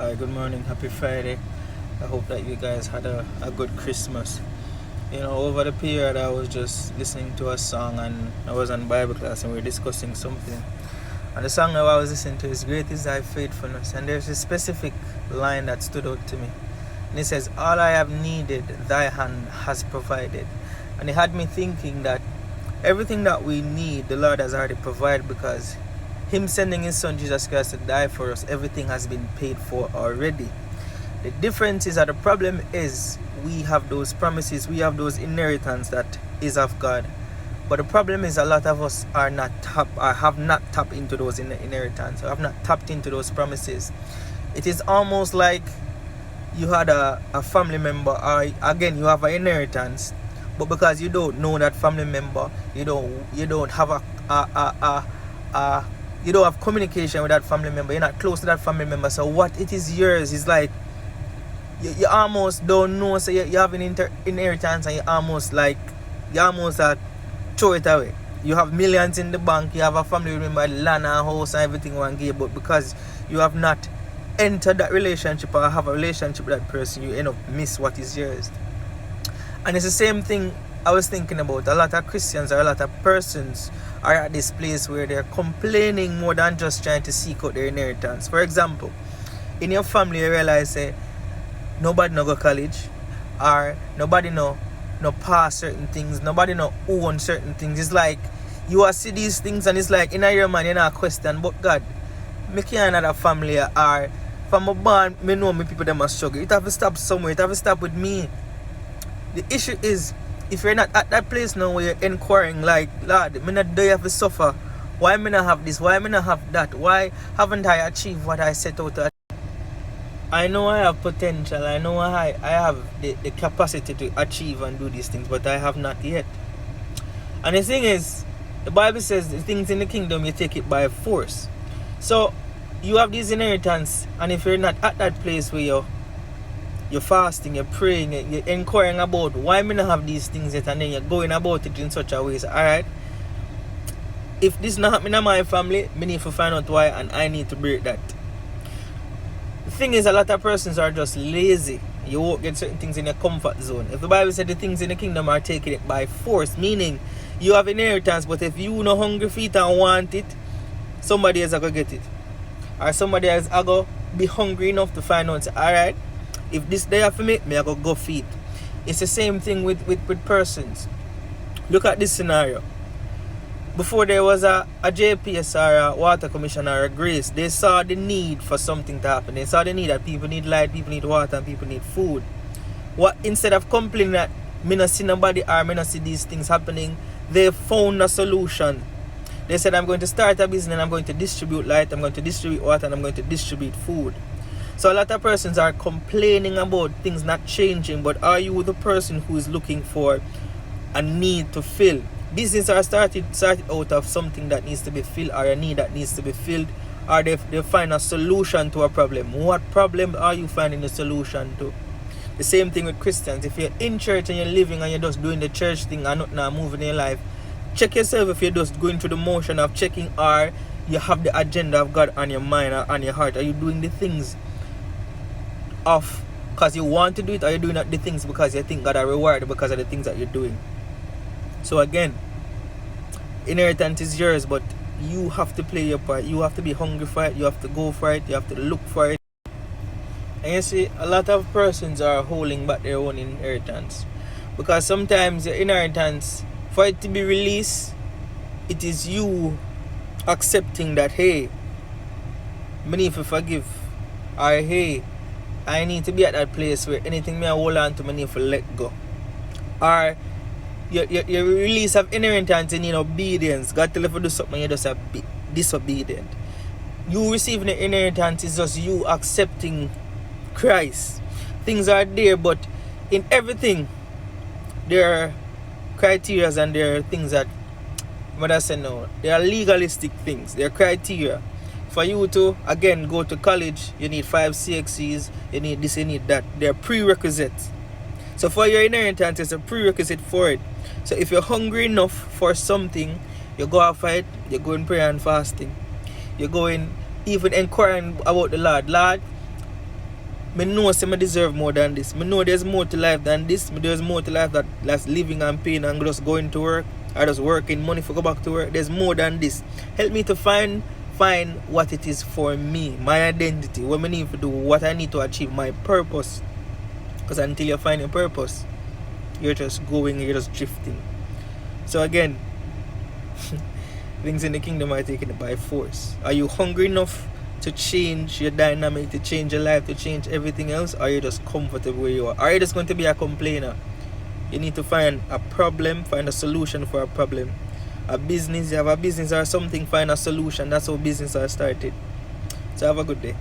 Hi, good morning, happy Friday. I hope that you guys had a good Christmas. Over the period I was just listening to a song and I was on Bible class and we were discussing something. And the song that I was listening to is Great is Thy Faithfulness. And there's a specific line that stood out to me. And it says, All I have needed, thy hand has provided. And it had me thinking that everything that we need, the Lord has already provided, because Him sending His Son Jesus Christ to die for us, everything has been paid for already. The difference is that the problem is we have those promises, we have those inheritance that is of God. But the problem is a lot of us have not tapped into those inheritance, or have not tapped into those promises. It is almost like you had a family member, or again you have an inheritance, but because you don't know that family member, you don't have you don't have communication with that family member, you're not close to that family member, so what it is yours is like you almost don't know. So you have an inheritance and you almost throw it away. You have millions in the bank, you have a family member, land and house and everything one give, but because you have not entered that relationship or have a relationship with that person, you end up miss what is yours. And it's the same thing I was thinking about. A lot of Christians or a lot of persons are at this place where they're complaining more than just trying to seek out their inheritance. For example, in your family you realize say nobody no go college, or nobody no pass certain things, nobody no own certain things. It's like you are see these things and it's like in your mind you're not question, but God, me can't have a family, or from a born me know me people them must struggle. It have to stop somewhere, it have to stop with me. The issue is, if you're not at that place now where you're inquiring like, Lord, me not do you have to suffer? Why me not have this? Why me not have that? Why haven't I achieved what I set out to achieve? I know I have potential, I know I have the capacity to achieve and do these things, but I have not yet. And the thing is, the Bible says the things in the kingdom you take it by force. So you have this inheritance, and if you're not at that place where you're fasting, you're praying, you're inquiring about why me not have these things yet, and then you're going about it in such a way. So, alright, if this not happening in my family, me need to find out why, and I need to break that. The thing is, a lot of persons are just lazy. You won't get certain things in your comfort zone. If the Bible said the things in the kingdom are taking it by force, meaning you have inheritance, but if you no hungry for it and want it, somebody else is going to get it. Or somebody else is going to be hungry enough to find out, alright, if this day for me, I go feed. It's the same thing with persons. Look at this scenario. Before there was a JPS or a water commission or a grace, they saw the need for something to happen. They saw the need that people need light, people need water, and people need food. What, instead of complaining that me not see nobody or me not see these things happening, they found a solution. They said, I'm going to start a business and I'm going to distribute light, I'm going to distribute water, and I'm going to distribute food. So a lot of persons are complaining about things not changing, but are you the person who is looking for a need to fill? Business are started out of something that needs to be filled, or a need that needs to be filled, or they find a solution to a problem. What problem are you finding a solution to? The same thing with Christians. If you're in church and you're living and you're just doing the church thing and not now moving in your life, check yourself if you're just going through the motion of checking, or you have the agenda of God on your mind or on your heart. Are you doing the things off because you want to do it, or you're doing the things because you think God are rewarded because of the things that you're doing? So again, inheritance is yours, but you have to play your part. You have to be hungry for it, you have to go for it, you have to look for it. And you see, a lot of persons are holding back their own inheritance, because sometimes your inheritance, for it to be released, it is you accepting that, hey, I need to forgive, or hey, I need to be at that place where anything me I hold on to, I need to let go. Or your release of inheritance in obedience. God tell you to do something, you're just disobedient. You receiving the inheritance is just you accepting Christ. Things are there, but in everything there are criteria, and there are things that, what I say now, they are legalistic things. They are criteria. For you to, again, go to college, you need 5 CXCs, you need this, you need that. They're prerequisites. So for your inheritance, it's a prerequisite for it. So if you're hungry enough for something, you go out for it, you go in prayer and fasting. You go in even inquiring about the Lord. Lord, Me know say me deserve more than this. Me know there's more to life than this. There's more to life that's living and paying and just going to work or just working money for go back to work. There's more than this. Help me to find what it is for me, my identity, what I need to do, what I need to achieve, my purpose. Because until you find your purpose, you're just going, you're just drifting. So again, things in the kingdom are taken by force. Are you hungry enough to change your dynamic, to change your life, to change everything else? Or are you just comfortable where you are? Are you just going to be a complainer? You need to find a problem, find a solution for a problem. A business, you have a business or something, find a solution. That's how business are started. So have a good day.